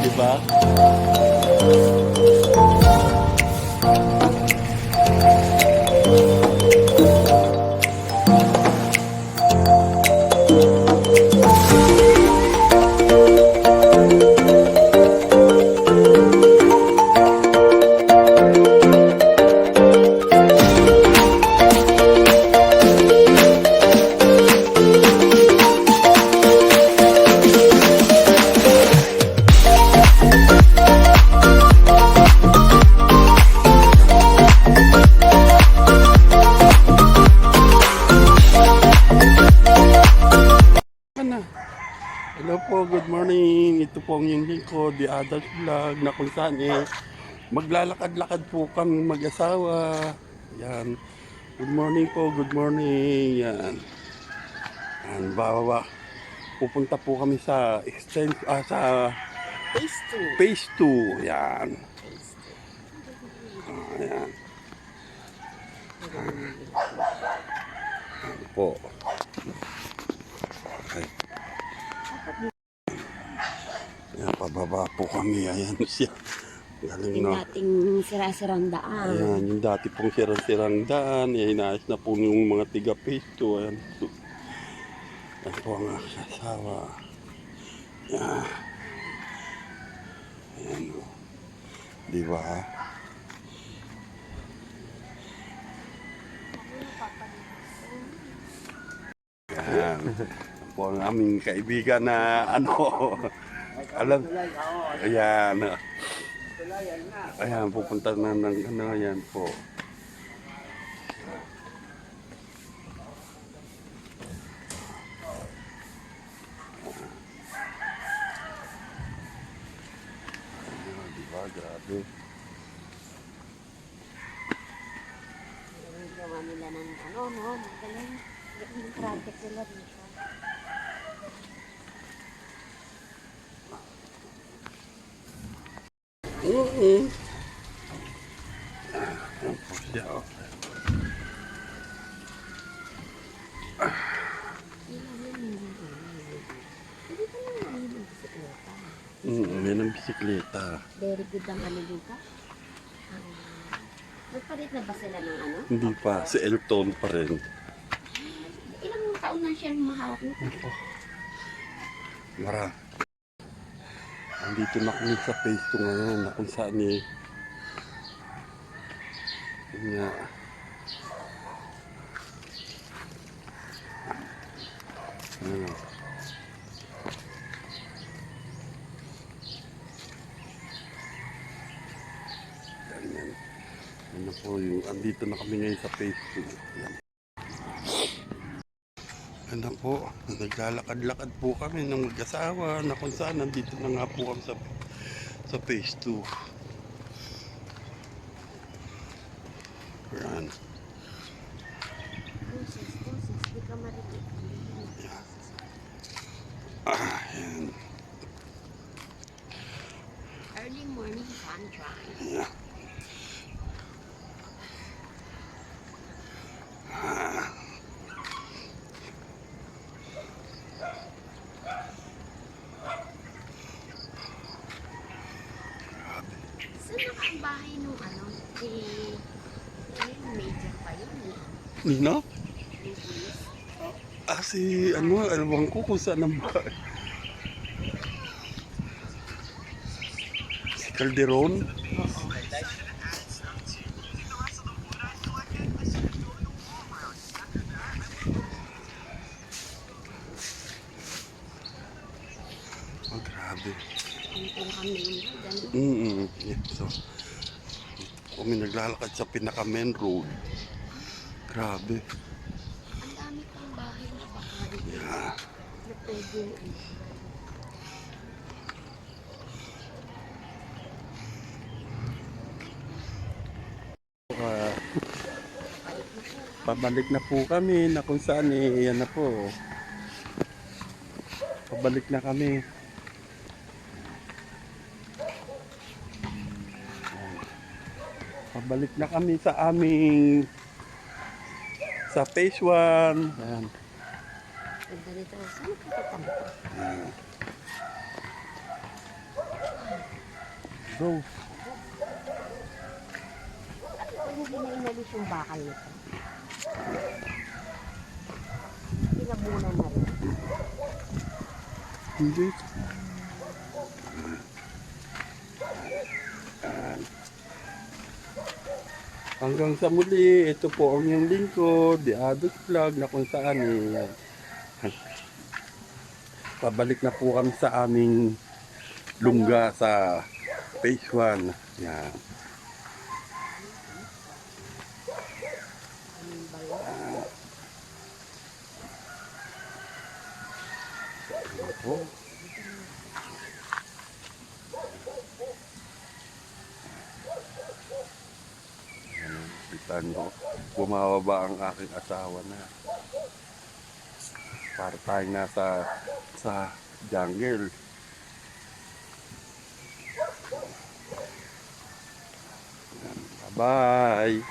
di ba? Hello po, good morning. Ito po ang inyong lingkod, The Adult Vlog, na kung saan maglalakad-lakad po kami mag-asawa. Yan. Good morning po, good morning. Yan. Yan, bababa. Pupunta po kami sa sa Phase 2. Yan. Yan. Yan po. Okay. Yan, pababa po kami. Ayan siya. Galing Yung na. dating sira-sirang daan. Ayan, yung dati pong sirang-sirang daan. Ayan, inaayos na po yung mga tiga-Phase 2. Ayan. Ayan po ang asawa. Ayan. Ayan o. Diba? Ayan. Ayan po ang aming kaibigan na alam. Ayan. Ayan, pupunta na ng ayan po. Ayan, diba? Grabe. Gawa nila ng magaling. Yung project nila dito. Ayan po siya. May ng bisikleta. Very good ang ano dito. Nagpalit na ba sila ng ano? Hindi pa, si Elton pa rin. Ilang taon na siya mahawak nito? Mara. Andito na kami sa Phase 2 ngayon na kung saan yun nga. Ano. Ganyan. Ano po yung, andito na kami ngayon sa Phase 2. Yan. Ano po, naglalakad-lakad po kami ng mag-asawa na kung saan nandito na nga po kami sa Phase 2. Yan. Di ka marinig. Yan. Early morning sunshine. Yeah. Saan ang bahay nung si Major pa yun? Nino? Si alawang ko kung saan ang bahay. Si Calderon? Oh, grabe. Yeah. So, kami naglalakad sa pinaka-main road. Grabe. Ang dami pang bahay na bakari. Yeah. Na pwede. Pabalik na po kami na kung saan yan na po. Pabalik na kami. Pabalik na kami sa aming sa Phase 1. Ayan. Ganda nito. Saan pupunta nito? Go. Hindi na inalis yung bakal nito. Pinabunan na rin. Hindi. Hanggang sa muli, ito po ang iyong lingkod, The Adult Vlog, na kung saan pabalik na po kami sa aming lungga sa Phase 1. Yan. Oh. Kita nyo, bumababa ang aking asawa na. Para tayong nasa sa jungle. Bye!